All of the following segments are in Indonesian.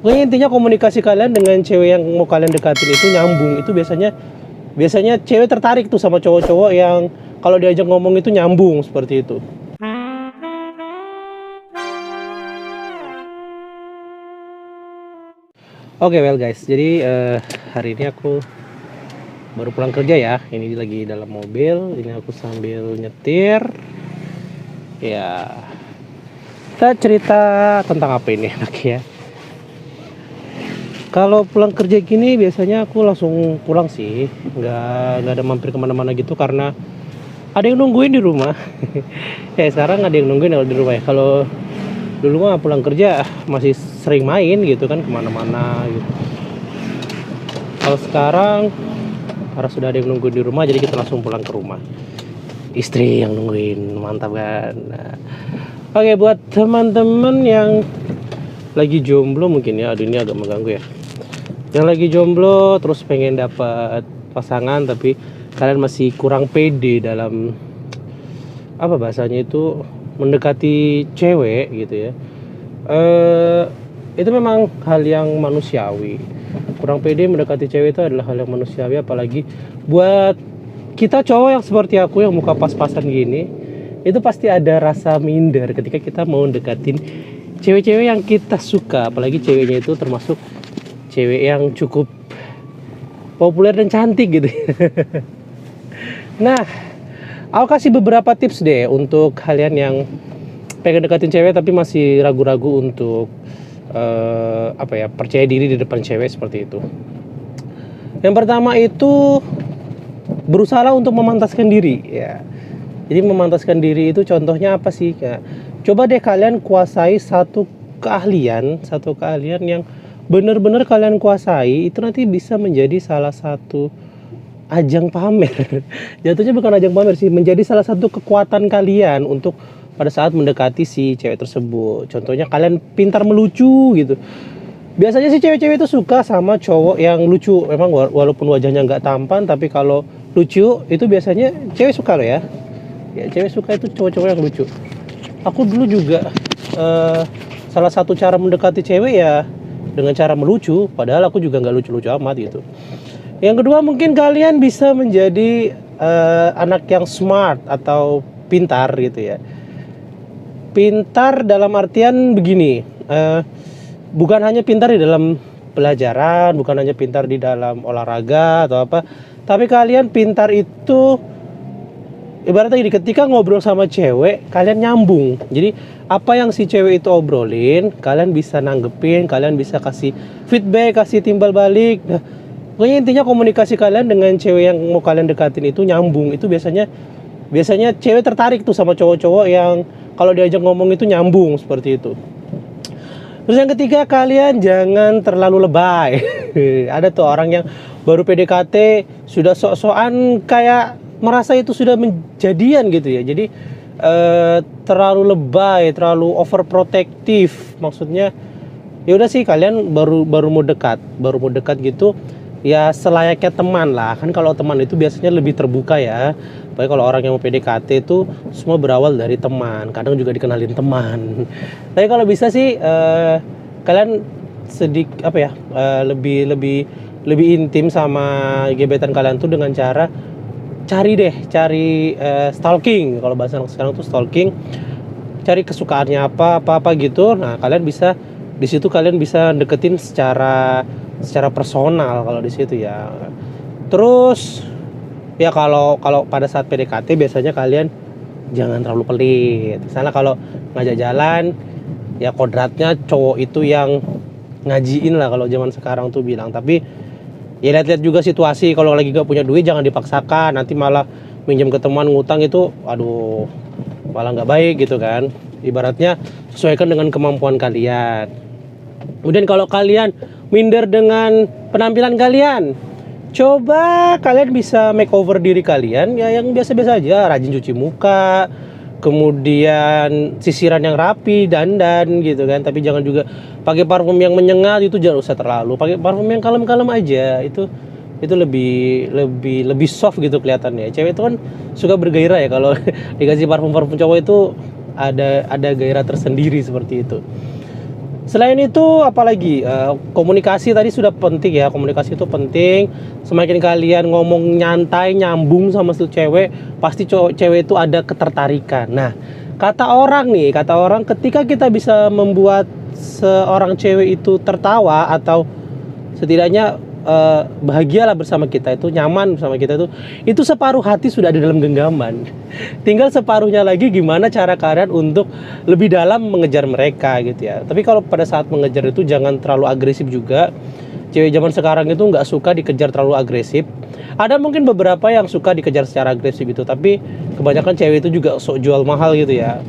Pokoknya intinya komunikasi kalian dengan cewek yang mau kalian dekatin itu nyambung. Itu biasanya cewek tertarik tuh sama cowok-cowok yang kalau diajak ngomong itu nyambung seperti itu. Oke, well guys, jadi hari ini aku baru pulang kerja ya. Ini lagi dalam mobil, ini aku sambil nyetir. Ya, kita cerita tentang apa ini enak ya. Kalau pulang kerja gini biasanya aku langsung pulang sih, nggak ada mampir kemana-mana gitu karena ada yang nungguin di rumah. Ya sekarang ada yang nungguin kalau di rumah ya. Kalau dulu mah pulang kerja masih sering main gitu kan kemana-mana gitu. Kalau sekarang karena sudah ada yang nungguin di rumah, jadi kita langsung pulang ke rumah. Istri yang nungguin, mantap kan. Nah, oke, buat teman-teman yang lagi jomblo mungkin ya, aduh ini agak mengganggu ya. Yang lagi jomblo terus pengen dapat pasangan tapi kalian masih kurang pede dalam apa bahasanya itu mendekati cewek gitu ya. Itu memang hal yang manusiawi. Kurang pede mendekati cewek itu adalah hal yang manusiawi, apalagi buat kita cowok yang seperti aku yang muka pas-pasan gini, itu pasti ada rasa minder ketika kita mau deketin cewek-cewek yang kita suka, apalagi ceweknya itu termasuk cewek yang cukup populer dan cantik gitu. Nah, aku kasih beberapa tips deh untuk kalian yang pengen deketin cewek tapi masih ragu-ragu untuk percaya diri di depan cewek seperti itu. Yang pertama itu berusaha untuk memantaskan diri ya. Jadi memantaskan diri itu contohnya apa sih? Ya, coba deh kalian kuasai satu keahlian yang benar-benar kalian kuasai, itu nanti bisa menjadi salah satu ajang pamer. Jatuhnya bukan ajang pamer sih, menjadi salah satu kekuatan kalian untuk pada saat mendekati si cewek tersebut. Contohnya kalian pintar melucu gitu. Biasanya sih cewek-cewek itu suka sama cowok yang lucu. Memang walaupun wajahnya nggak tampan, tapi kalau lucu itu biasanya cewek suka loh ya. Ya cewek suka itu cowok-cowok yang lucu. Aku dulu juga salah satu cara mendekati cewek ya dengan cara melucu, padahal aku juga nggak lucu-lucu amat gitu. Yang kedua mungkin kalian bisa menjadi anak yang smart atau pintar gitu ya. Pintar dalam artian begini, bukan hanya pintar di dalam pelajaran, bukan hanya pintar di dalam olahraga atau apa, tapi kalian pintar itu ibaratnya gini, ketika ngobrol sama cewek kalian nyambung. Jadi apa yang si cewek itu obrolin kalian bisa nanggepin, kalian bisa kasih feedback, kasih timbal balik. Nah, pokoknya intinya komunikasi kalian dengan cewek yang mau kalian dekatin itu nyambung. Itu biasanya cewek tertarik tuh sama cowok-cowok yang kalau diajak ngomong itu nyambung seperti itu. Terus yang ketiga, kalian jangan terlalu lebay. Ada tuh orang yang baru PDKT sudah sok-sokan kayak merasa itu sudah menjadian gitu ya. Jadi terlalu lebay, terlalu overprotective. Maksudnya ya udah sih, kalian baru mau dekat gitu ya, selayaknya teman lah. Kan kalau teman itu biasanya lebih terbuka ya. Baik kalau orang yang mau PDKT itu semua berawal dari teman, kadang juga dikenalin teman. Tapi kalau bisa sih kalian lebih intim sama gebetan kalian tuh dengan cara cari stalking. Kalau bahasa anak sekarang tuh stalking, cari kesukaannya apa gitu. Nah kalian bisa di situ, kalian bisa deketin secara personal kalau di situ ya. Terus ya kalau pada saat PDKT biasanya kalian jangan terlalu pelit. Misalnya kalau ngajak jalan ya kodratnya cowok itu yang ngajiin lah kalau zaman sekarang tuh bilang. Tapi ya lihat-lihat juga situasi, kalau lagi gak punya duit jangan dipaksakan, nanti malah minjem ke teman ngutang itu aduh malah gak baik gitu kan. Ibaratnya sesuaikan dengan kemampuan kalian. Kemudian kalau kalian minder dengan penampilan kalian, coba kalian bisa makeover diri kalian ya yang biasa-biasa aja, rajin cuci muka, kemudian sisiran yang rapi, dandan gitu kan. Tapi jangan juga pakai parfum yang menyengat, itu jangan usah terlalu. Pakai parfum yang kalem-kalem aja, itu lebih soft gitu kelihatannya. Cewek itu kan suka bergairah ya kalau dikasih parfum cowok itu ada gairah tersendiri seperti itu. Selain itu apalagi, komunikasi tadi sudah penting ya, komunikasi itu penting. Semakin kalian ngomong nyantai, nyambung sama si cewek, pasti cewek itu ada ketertarikan. Nah, kata orang ketika kita bisa membuat seorang cewek itu tertawa atau setidaknya bahagialah bersama kita, itu nyaman bersama kita, itu separuh hati sudah ada dalam genggaman. Tinggal separuhnya lagi gimana cara kalian untuk lebih dalam mengejar mereka gitu ya. Tapi kalau pada saat mengejar itu jangan terlalu agresif juga. Cewek zaman sekarang itu nggak suka dikejar terlalu agresif. Ada mungkin beberapa yang suka dikejar secara agresif itu, tapi kebanyakan cewek itu juga sok jual mahal gitu ya.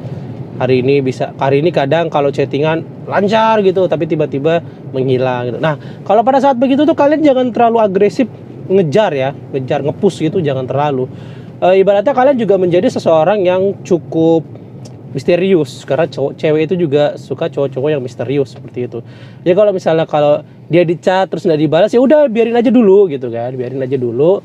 Hari ini kadang kalau chattingan lancar gitu, tapi tiba-tiba menghilang gitu. Nah, kalau pada saat begitu tuh kalian jangan terlalu agresif ngejar, nge-push gitu, jangan terlalu. Ibaratnya kalian juga menjadi seseorang yang cukup misterius, karena cewek itu juga suka cowok-cowok yang misterius seperti itu. Ya kalau misalnya dia di chat terus nggak dibalas, ya udah biarin aja dulu gitu kan, biarin aja dulu.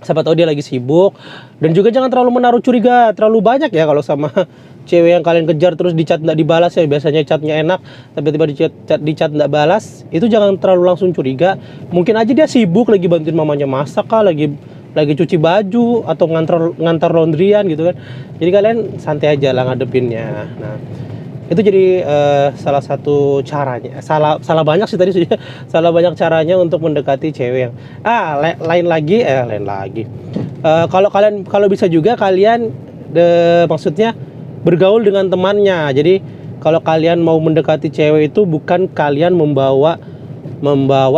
Siapa tahu dia lagi sibuk. Dan juga jangan terlalu menaruh curiga terlalu banyak ya kalau sama cewek yang kalian kejar terus di chat nggak dibalas ya. Biasanya chatnya enak, tapi tiba-tiba di chat nggak balas, itu jangan terlalu langsung curiga. Mungkin aja dia sibuk lagi bantuin mamanya masak kah, lagi cuci baju atau ngantar laundryan gitu kan. Jadi kalian santai aja lah ngadepinnya. Nah, itu jadi salah satu caranya. Salah banyak sih tadi sudah. Salah banyak caranya untuk mendekati cewek yang lain lagi. Kalau bisa juga kalian maksudnya bergaul dengan temannya. Jadi kalau kalian mau mendekati cewek itu bukan kalian membawa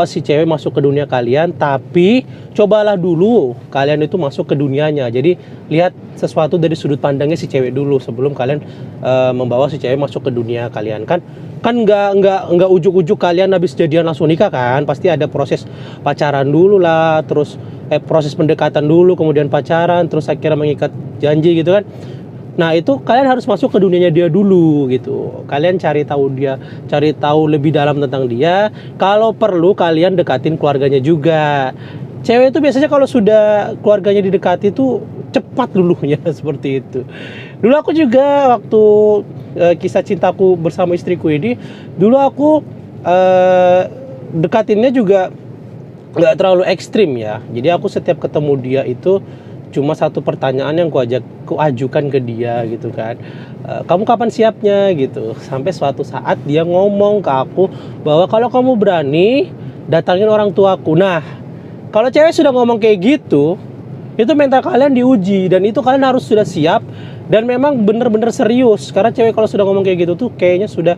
si cewek masuk ke dunia kalian, tapi cobalah dulu kalian itu masuk ke dunianya. Jadi lihat sesuatu dari sudut pandangnya si cewek dulu sebelum kalian membawa si cewek masuk ke dunia kalian. Kan nggak ujuk-ujuk kalian habis jadian langsung nikah kan. Pasti ada proses pacaran dulu lah, terus proses pendekatan dulu, kemudian pacaran, terus akhirnya mengikat janji gitu kan. Nah, itu kalian harus masuk ke dunianya dia dulu gitu. Kalian cari tahu lebih dalam tentang dia. Kalau perlu kalian dekatin keluarganya juga. Cewek itu biasanya kalau sudah keluarganya didekati itu cepat luluhnya seperti itu. Dulu aku juga waktu kisah cintaku bersama istriku ini, dulu aku dekatinnya juga nggak terlalu ekstrim ya. Jadi aku setiap ketemu dia itu cuma satu pertanyaan yang ku ajukan ke dia gitu kan, kamu kapan siapnya gitu. Sampai suatu saat dia ngomong ke aku bahwa kalau kamu berani datangin orang tuaku. Nah, kalau cewek sudah ngomong kayak gitu, itu mental kalian diuji, dan itu kalian harus sudah siap dan memang bener-bener serius. Karena cewek kalau sudah ngomong kayak gitu tuh kayaknya sudah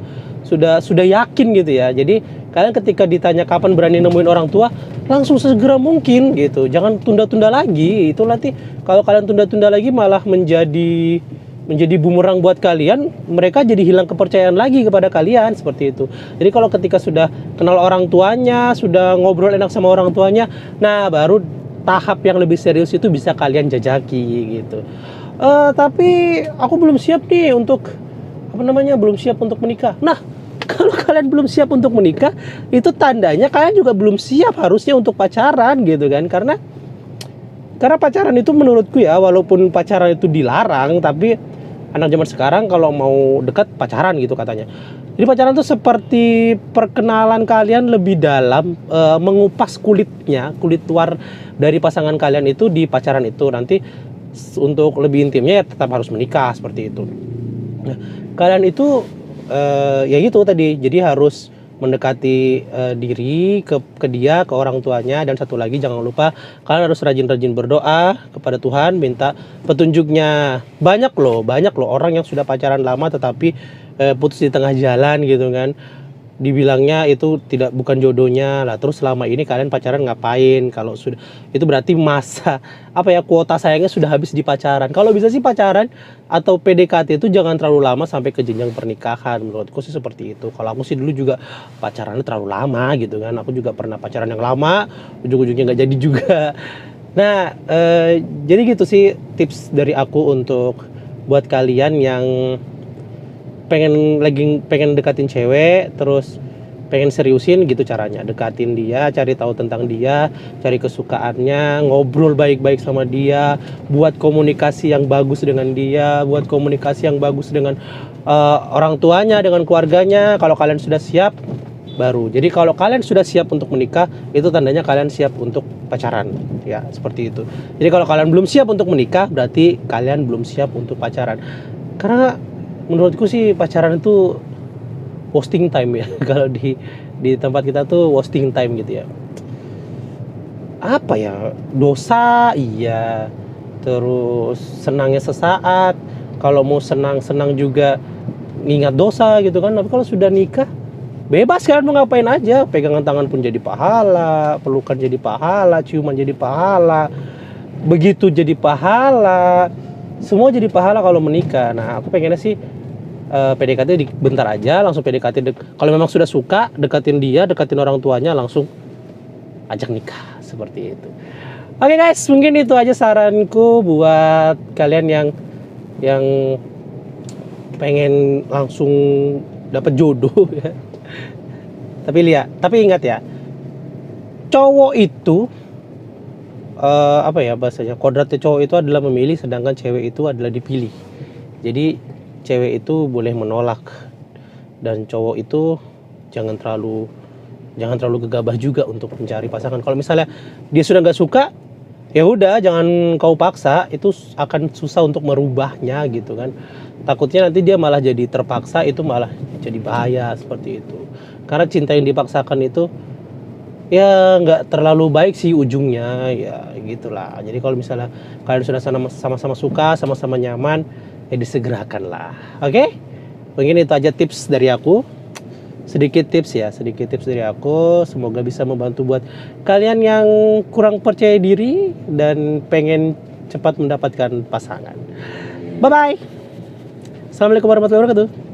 yakin gitu ya. Jadi kalian ketika ditanya kapan berani nemuin orang tua, langsung segera mungkin gitu. Jangan tunda-tunda lagi. Itu nanti kalau kalian tunda-tunda lagi malah menjadi bumerang buat kalian. Mereka jadi hilang kepercayaan lagi kepada kalian seperti itu. Jadi kalau ketika sudah kenal orang tuanya, sudah ngobrol enak sama orang tuanya, nah baru tahap yang lebih serius itu bisa kalian jajaki gitu. Tapi aku belum siap nih untuk belum siap untuk menikah. Nah, kalau kalian belum siap untuk menikah, itu tandanya kalian juga belum siap harusnya untuk pacaran gitu kan. Karena pacaran itu menurutku ya, walaupun pacaran itu dilarang, tapi anak zaman sekarang kalau mau dekat pacaran gitu katanya. Jadi pacaran itu seperti perkenalan kalian lebih dalam, mengupas kulit luar dari pasangan kalian itu di pacaran itu. Nanti untuk lebih intimnya ya tetap harus menikah seperti itu. Nah, kalian itu ya gitu tadi, jadi harus mendekati diri ke dia, ke orang tuanya. Dan satu lagi jangan lupa kalian harus rajin-rajin berdoa kepada Tuhan, minta petunjuknya. Banyak loh orang yang sudah pacaran lama tetapi putus di tengah jalan gitu kan. Dibilangnya itu bukan jodohnya lah. Terus selama ini kalian pacaran ngapain? Kalau sudah, itu berarti masa kuota sayangnya sudah habis di pacaran. Kalau bisa sih pacaran atau PDKT itu jangan terlalu lama sampai ke jenjang pernikahan. Menurutku sih seperti itu. Kalau aku sih dulu juga pacarannya terlalu lama gitu kan. Aku juga pernah pacaran yang lama, ujung-ujungnya nggak jadi juga. Nah, jadi gitu sih tips dari aku untuk buat kalian yang pengen dekatin cewek, terus pengen seriusin gitu caranya, dekatin dia, cari tahu tentang dia, cari kesukaannya, ngobrol baik-baik sama dia, buat komunikasi yang bagus dengan dia, buat komunikasi yang bagus dengan orang tuanya, dengan keluarganya. Kalau kalian sudah siap, baru. Jadi kalau kalian sudah siap untuk menikah, itu tandanya kalian siap untuk pacaran, ya seperti itu. Jadi kalau kalian belum siap untuk menikah, berarti kalian belum siap untuk pacaran. Karena menurutku sih pacaran itu wasting time ya. Kalau di tempat kita tuh wasting time gitu ya. Apa ya, dosa iya, terus senangnya sesaat. Kalau mau senang-senang juga ngingat dosa gitu kan. Tapi kalau sudah nikah, bebas kalian mau ngapain aja. Pegangan tangan pun jadi pahala, pelukan jadi pahala, ciuman jadi pahala, begitu jadi pahala, semua jadi pahala kalau menikah. Nah aku pengennya sih PDKT bentar aja, langsung PDKT. Kalau memang sudah suka, dekatin dia, dekatin orang tuanya, langsung ajak nikah, seperti itu. Oke guys, mungkin itu aja saranku buat kalian yang pengen langsung dapat jodoh ya. Tapi ingat ya, cowok itu apa ya bahasanya, kodratnya cowok itu adalah memilih, sedangkan cewek itu adalah dipilih. Jadi cewek itu boleh menolak, dan cowok itu jangan terlalu gegabah juga untuk mencari pasangan. Kalau misalnya dia sudah nggak suka, ya udah jangan kau paksa, itu akan susah untuk merubahnya gitu kan. Takutnya nanti dia malah jadi terpaksa, itu malah jadi bahaya seperti itu. Karena cinta yang dipaksakan itu ya nggak terlalu baik sih ujungnya, ya gitulah. Jadi kalau misalnya kalian sudah sama-sama suka, sama-sama nyaman, ya disegerakan lah. Oke? Mungkin itu aja tips dari aku. Sedikit tips dari aku. Semoga bisa membantu buat kalian yang kurang percaya diri dan pengen cepat mendapatkan pasangan. Bye bye. Assalamualaikum warahmatullahi wabarakatuh.